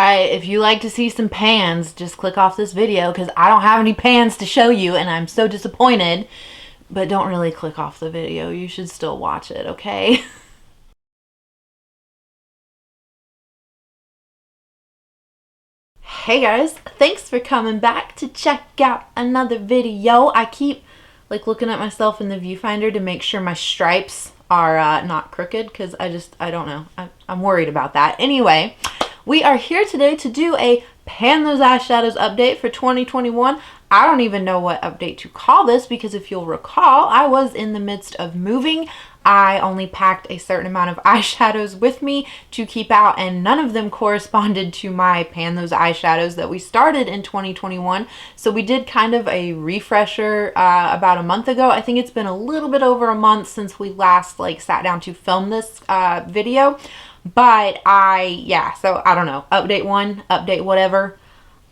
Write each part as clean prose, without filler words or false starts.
If you like to see some pans, just click off this video because I don't have any pans to show you and I'm so disappointed. But don't really click off the video. You should still watch it, okay? Hey guys, thanks for coming back to check out another video. I keep looking at myself in the viewfinder to make sure my stripes are not crooked because I don't know. I'm worried about that. Anyway, we are here today to do a Pan Those Eyeshadows update for 2021. I don't even know what update to call this because if you'll recall, I was in the midst of moving. I only packed a certain amount of eyeshadows with me to keep out, and none of them corresponded to my Pan Those Eyeshadows that we started in 2021. So we did kind of a refresher about a month ago. I think it's been a little bit over a month since we last sat down to film this video. But so I don't know. Update one, update whatever.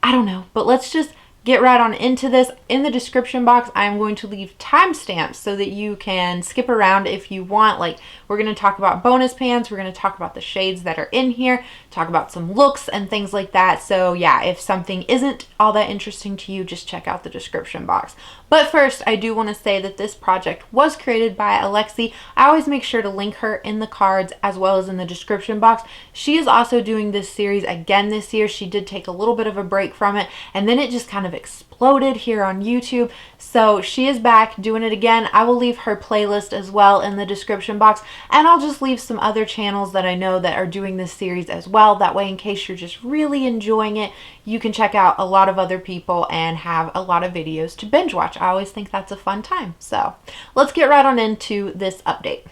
I don't know. But let's just get right on into this. In the description box, I'm going to leave timestamps so that you can skip around if you want. We're going to talk about bonus pans. We're going to talk about the shades that are in here, talk about some looks and things like that. So yeah, if something isn't all that interesting to you, just check out the description box. But first, I do want to say that this project was created by Alexi. I always make sure to link her in the cards as well as in the description box. She is also doing this series again this year. She did take a little bit of a break from it, and then it just kind of exploded here on YouTube. So she is back doing it again. I will leave her playlist as well in the description box, and I'll just leave some other channels that I know that are doing this series as well. That way, in case you're just really enjoying it, you can check out a lot of other people and have a lot of videos to binge watch. I always think that's a fun time. So let's get right on into this update.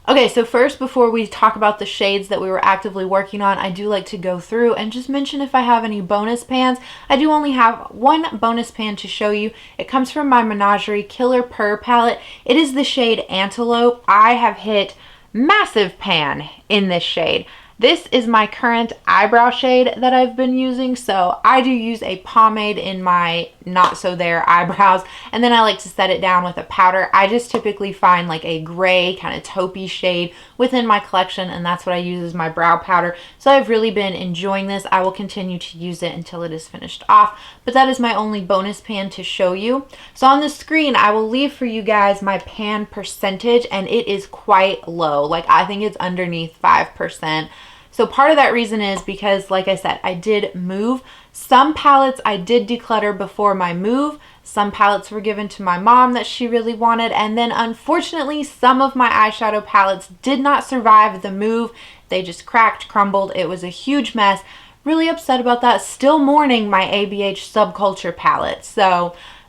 Okay, so first, before we talk about the shades that we were actively working on, I do like to go through and just mention if I have any bonus pans. I do only have one bonus pan to show you. It comes from my Menagerie Killer Purr palette. It is the shade Antelope. I have hit massive pan in this shade. This is my current eyebrow shade that I've been using, so I do use a pomade in my not so there eyebrows, and then I like to set it down with a powder. I just typically find a gray kind of taupey shade within my collection, and that's what I use as my brow powder. So I've really been enjoying this. I will continue to use it until it is finished off, but that is my only bonus pan to show you. So on the screen, I will leave for you guys my pan percentage, and it is quite low. I think it's underneath 5%. So part of that reason is because, like I said, I did move. Some palettes I did declutter before my move. Some palettes were given to my mom that she really wanted. And then unfortunately, some of my eyeshadow palettes did not survive the move. They just cracked, crumbled. It was a huge mess. Really upset about that. Still mourning my ABH Subculture palette.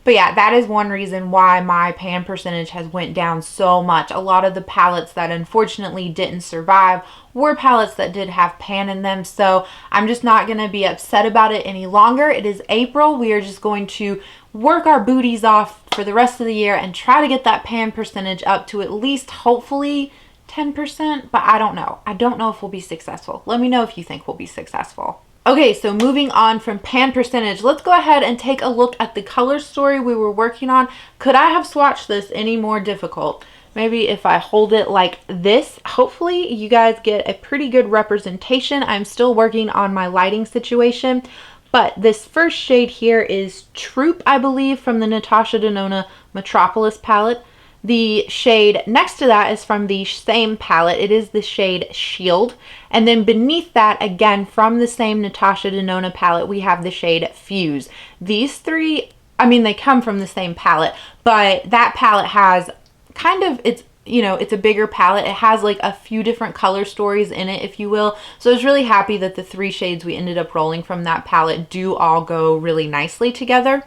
But yeah, that is one reason why my pan percentage has went down so much. A lot of the palettes that unfortunately didn't survive were palettes that did have pan in them. So I'm just not going to be upset about it any longer. It is April. We are just going to work our booties off for the rest of the year and try to get that pan percentage up to at least hopefully 10%. But I don't know. I don't know if we'll be successful. Let me know if you think we'll be successful. Okay, so moving on from pan percentage, let's go ahead and take a look at the color story we were working on. Could I have swatched this any more difficult? Maybe if I hold it like this, hopefully you guys get a pretty good representation. I'm still working on my lighting situation, but this first shade here is Troop, I believe, from the Natasha Denona Metropolis palette. The shade next to that is from the same palette. It is the shade Shield. And then beneath that, again, from the same Natasha Denona palette, we have the shade Fuse. These three, I mean, they come from the same palette, but that palette has kind of, it's a bigger palette. It has a few different color stories in it, if you will. So I was really happy that the three shades we ended up rolling from that palette do all go really nicely together.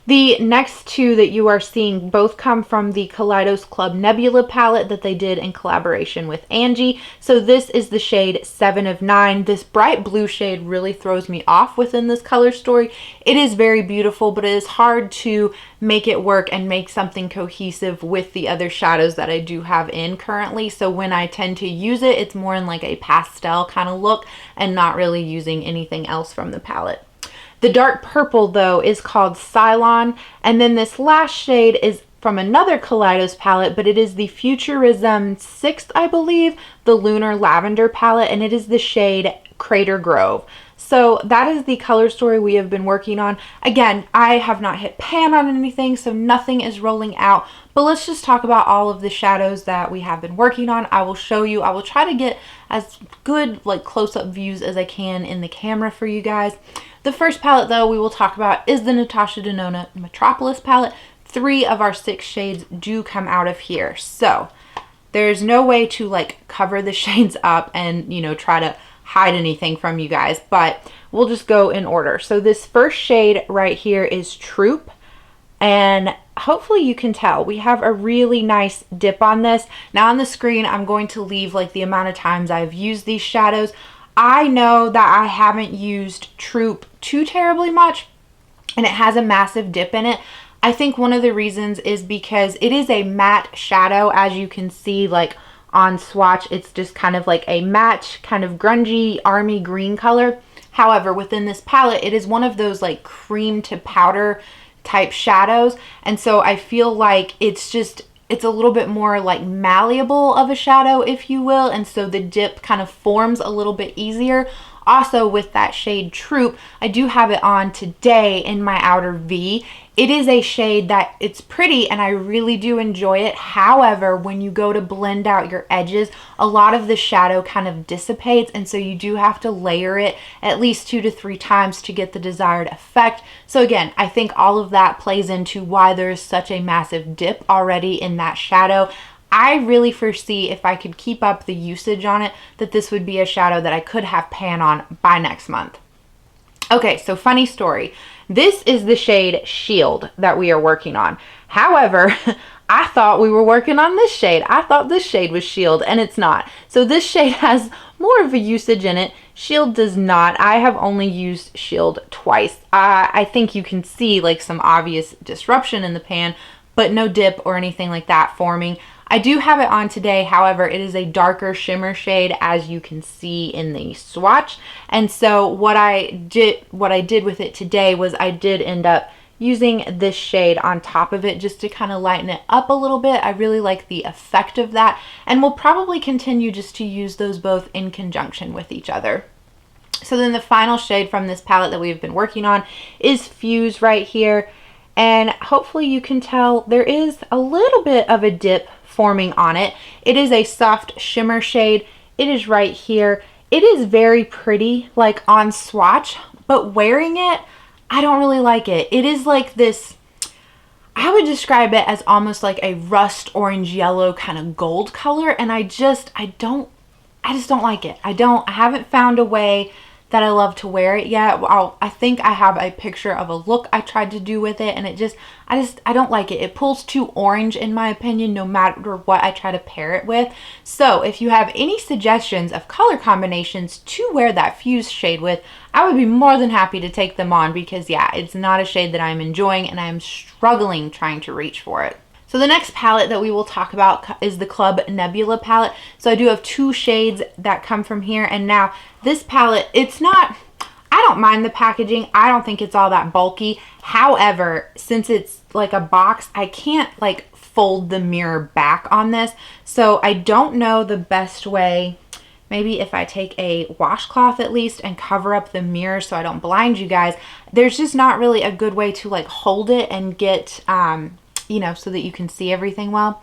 The next two that you are seeing both come from the Kaleidos Club Nebula palette that they did in collaboration with Angie. So this is the shade 7 of 9. This bright blue shade really throws me off within this color story. It is very beautiful, but it is hard to make it work and make something cohesive with the other shadows that I do have in currently. So when I tend to use it, it's more in a pastel kind of look and not really using anything else from the palette. The dark purple, though, is called Cylon, and then this last shade is from another Kaleidos palette, but it is the Futurism 6th, I believe, the Lunar Lavender palette, and it is the shade Crater Grove. So that is the color story we have been working on. Again, I have not hit pan on anything, so nothing is rolling out. But let's just talk about all of the shadows that we have been working on. I will show you. I will try to get as good like close-up views as I can in the camera for you guys. The first palette, though, we will talk about is the Natasha Denona Metropolis palette. 3 of our 6 shades do come out of here. So there's no way to like cover the shades up and, you know, try to hide anything from you guys, but we'll just go in order. So this first shade right here is Troop, and hopefully you can tell we have a really nice dip on this. Now on the screen, I'm going to leave like the amount of times I've used these shadows. I know that I haven't used Troop too terribly much, and it has a massive dip in it. I think one of the reasons is because it is a matte shadow. As you can see, like on swatch, it's just kind of like a matte, kind of grungy army green color. However, within this palette, it is one of those like cream to powder type shadows. And so I feel like it's a little bit more like malleable of a shadow, if you will. And so the dip kind of forms a little bit easier. Also with that shade Troop, I do have it on today in my outer V. It is a shade that it's pretty and I really do enjoy it. However, when you go to blend out your edges, a lot of the shadow kind of dissipates, and so you do have to layer it at least 2 to 3 times to get the desired effect. So again, I think all of that plays into why there's such a massive dip already in that shadow. I really foresee, if I could keep up the usage on it, that this would be a shadow that I could have pan on by next month. Okay, so funny story. This is the shade Shield that we are working on. However, I thought we were working on this shade. I thought this shade was Shield, and it's not. So this shade has more of a usage in it. Shield does not. I have only used Shield twice. I think you can see like some obvious disruption in the pan, but no dip or anything like that forming. I do have it on today. However, it is a darker shimmer shade, as you can see in the swatch. And so what I did with it today was I did end up using this shade on top of it just to kind of lighten it up a little bit. I really like the effect of that, and we'll probably continue just to use those both in conjunction with each other. So then the final shade from this palette that we've been working on is Fuse right here. And hopefully you can tell there is a little bit of a dip forming on it. It is a soft shimmer shade. It is right here. It is very pretty like on swatch, but wearing it, I don't really like it. It is like this, I would describe it as almost like a rust orange yellow kind of gold color, and I just don't like it. I haven't found a way that I love to wear it yet. I think I have a picture of a look I tried to do with it, and I don't like it. It pulls too orange in my opinion, no matter what I try to pair it with. So if you have any suggestions of color combinations to wear that Fuse shade with, I would be more than happy to take them on, because yeah, it's not a shade that I'm enjoying and I'm struggling trying to reach for it. So the next palette that we will talk about is the Club Nebula palette. So I do have 2 shades that come from here. And now this palette, I don't mind the packaging. I don't think it's all that bulky. However, since it's like a box, I can't like fold the mirror back on this. So I don't know the best way. Maybe if I take a washcloth at least and cover up the mirror so I don't blind you guys. There's just not really a good way to like hold it and get, you know, so that you can see everything well.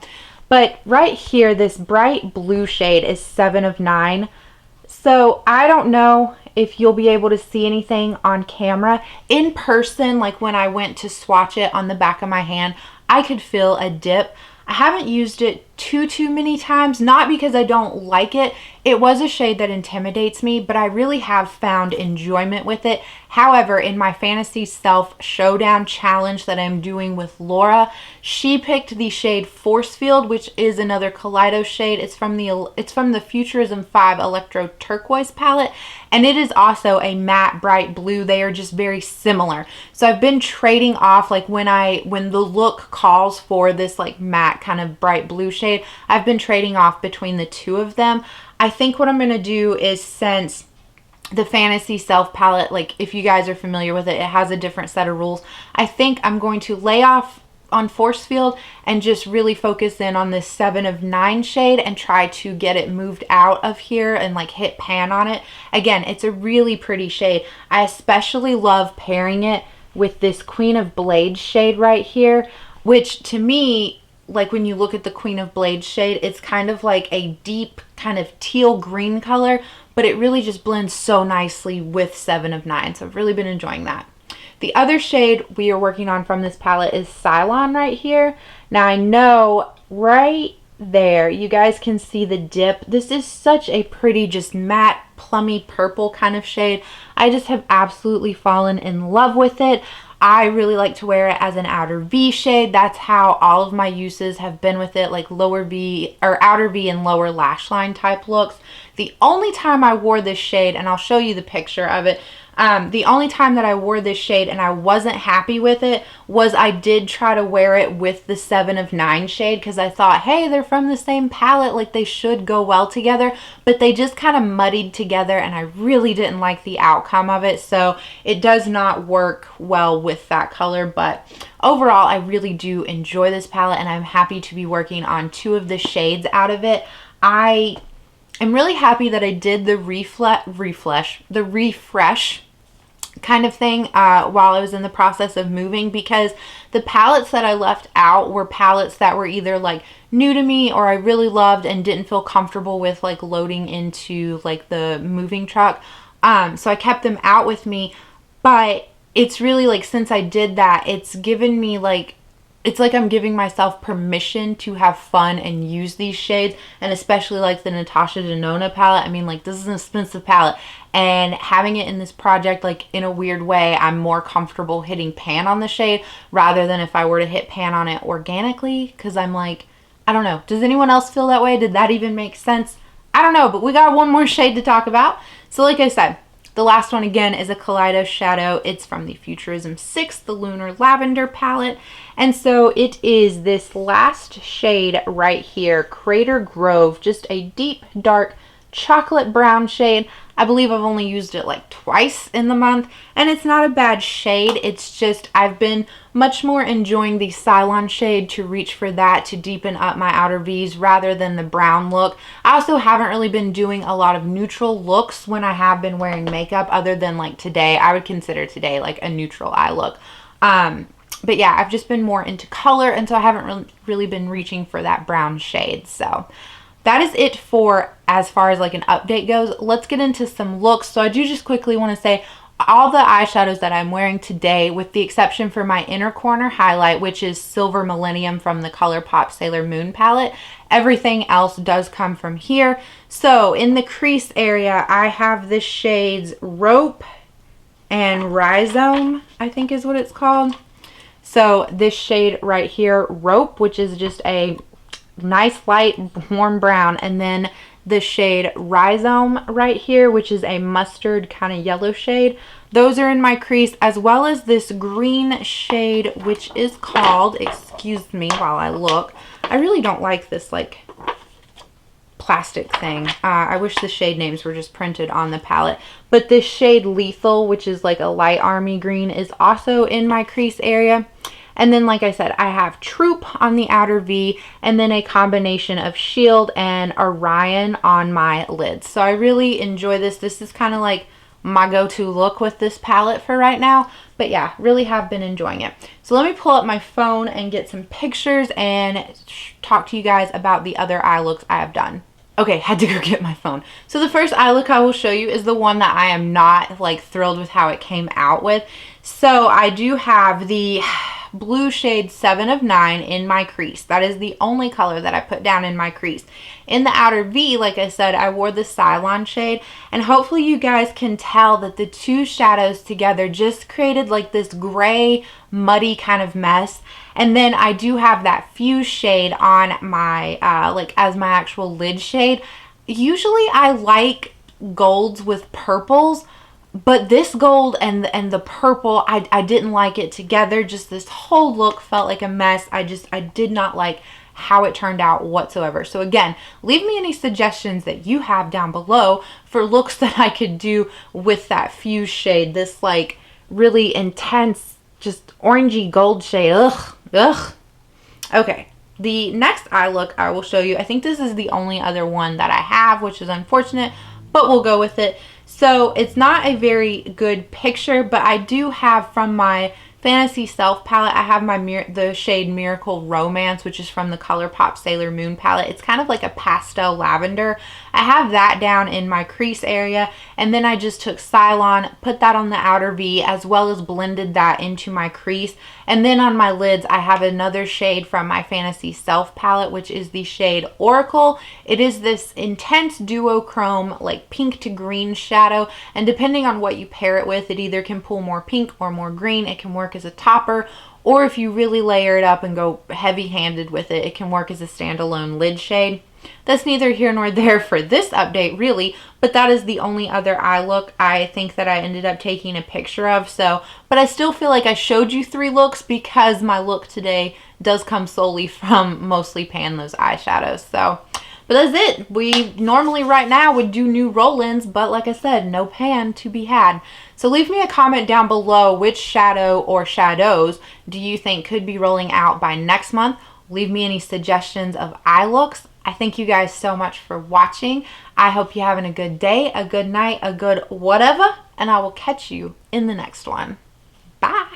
But right here, this bright blue shade is 7 of 9. So I don't know if you'll be able to see anything on camera. In person, like when I went to swatch it on the back of my hand, I could feel a dip. I haven't used it too many times, not because I don't like it. It was a shade that intimidates me, but I really have found enjoyment with it. However, in my Fantasy Self Showdown challenge that I'm doing with Laura, she picked the shade Force Field, which is another Kaleidos shade. It's from the Futurism 5 Electro Turquoise palette, and it is also a matte bright blue. They are just very similar. So I've been trading off, like when the look calls for this like matte kind of bright blue shade, I've been trading off between the 2 of them. I think what I'm going to do is, since the Fantasy Self palette, like if you guys are familiar with it, it has a different set of rules. I think I'm going to lay off on force field and just really focus in on this 7 of 9 shade and try to get it moved out of here and like hit pan on it. Again, it's a really pretty shade. I especially love pairing it with this Queen of Blades shade right here, which to me, like when you look at the Queen of Blades shade, it's kind of like a deep kind of teal green color, but it really just blends so nicely with 7 of 9. So I've really been enjoying that. The other shade we are working on from this palette is Cylon right here. Now I know right there, you guys can see the dip. This is such a pretty, just matte, plummy purple kind of shade. I just have absolutely fallen in love with it. I really like to wear it as an outer V shade. That's how all of my uses have been with it, like lower V or outer V and lower lash line type looks. The only time I wore this shade, and I'll show you the picture of it, the only time that I wore this shade and I wasn't happy with it was I did try to wear it with the 7 of 9 shade because I thought, hey, they're from the same palette, like they should go well together, but they just kind of muddied together and I really didn't like the outcome of it. So it does not work well with that color, but overall I really do enjoy this palette and I'm happy to be working on 2 of the shades out of it. I'm really happy that I did the refresh kind of thing while I was in the process of moving, because the palettes that I left out were palettes that were either like new to me or I really loved and didn't feel comfortable with like loading into like the moving truck. So I kept them out with me, but it's really like, since I did that, it's given me like, it's like I'm giving myself permission to have fun and use these shades, and especially like the Natasha Denona palette. I mean, like, this is an expensive palette, and having it in this project, like in a weird way, I'm more comfortable hitting pan on the shade rather than if I were to hit pan on it organically, because I'm like, I don't know. Does anyone else feel that way? Did that even make sense? I don't know, but we got one more shade to talk about. So like I said, the last one again is a Kaleidos shadow. It's from the Futurism 6, the Lunar Lavender palette. And so it is this last shade right here, Crater Grove, just a deep, dark chocolate brown shade. I believe I've only used it like twice in the month, and it's not a bad shade. It's just I've been much more enjoying the Cylon shade to reach for that to deepen up my outer V's rather than the brown look. I also haven't really been doing a lot of neutral looks when I have been wearing makeup, other than like today. I would consider today like a neutral eye look. But yeah, I've just been more into color, and so I haven't really been reaching for that brown shade. So that is it for as far as like an update goes. Let's get into some looks. So I do just quickly want to say all the eyeshadows that I'm wearing today, with the exception for my inner corner highlight, which is Silver Millennium from the ColourPop Sailor Moon palette, everything else does come from here. So in the crease area, I have the shades Rope and Rhizome, I think is what it's called. So this shade right here, Rope, which is just a nice light warm brown, and then the shade Rhizome right here, which is a mustard kind of yellow shade. Those are in my crease, as well as this green shade, which is called, excuse me while I look, I really don't like this like plastic thing. I wish the shade names were just printed on the palette, but this shade Lethal, which is like a light army green, is also in my crease area. And then, like I said, I have Troop on the outer V, and then a combination of Shield and Orion on my lids. So I really enjoy this. This is kind of like my go-to look with this palette for right now. But yeah, really have been enjoying it. So let me pull up my phone and get some pictures and talk to you guys about the other eye looks I have done. Okay, had to go get my phone. So the first eye look I will show you is the one that I am not like thrilled with how it came out with. So I do have the blue shade 7 of 9 in my crease. That is the only color that I put down in my crease. In the outer V, like I said, I wore the Cylon shade, and hopefully you guys can tell that the two shadows together just created like this gray, muddy kind of mess. And then I do have that Fuse shade on my, like as my actual lid shade. Usually I like golds with purples, but this gold and the purple, I didn't like it together. Just this whole look felt like a mess. I did not like how it turned out whatsoever. So again, leave me any suggestions that you have down below for looks that I could do with that Fuse shade. This like really intense, just orangey gold shade. Ugh, Okay, the next eye look I will show you, I think this is the only other one that I have, which is unfortunate, but we'll go with it. So it's not a very good picture, but I do have from my Fantasy Self palette, I have the shade Miracle Romance, which is from the ColourPop Sailor Moon palette. It's kind of like a pastel lavender. I have that down in my crease area, and then I just took Cylon, put that on the outer V, as well as blended that into my crease. And then on my lids, I have another shade from my Fantasy Self palette, which is the shade Oracle. It is this intense duochrome, like pink to green shadow, and depending on what you pair it with, it either can pull more pink or more green. It can work as a topper, or if you really layer it up and go heavy-handed with it, it can work as a standalone lid shade. That's neither here nor there for this update, really, but that is the only other eye look I think that I ended up taking a picture of. So, but I still feel like I showed you 3 looks because my look today does come solely from mostly pan those eyeshadows. So, but that's it. We normally right now would do new roll-ins, but like I said, no pan to be had. So leave me a comment down below which shadow or shadows do you think could be rolling out by next month. Leave me any suggestions of eye looks. I thank you guys so much for watching. I hope you're having a good day, a good night, a good whatever, and I will catch you in the next one. Bye.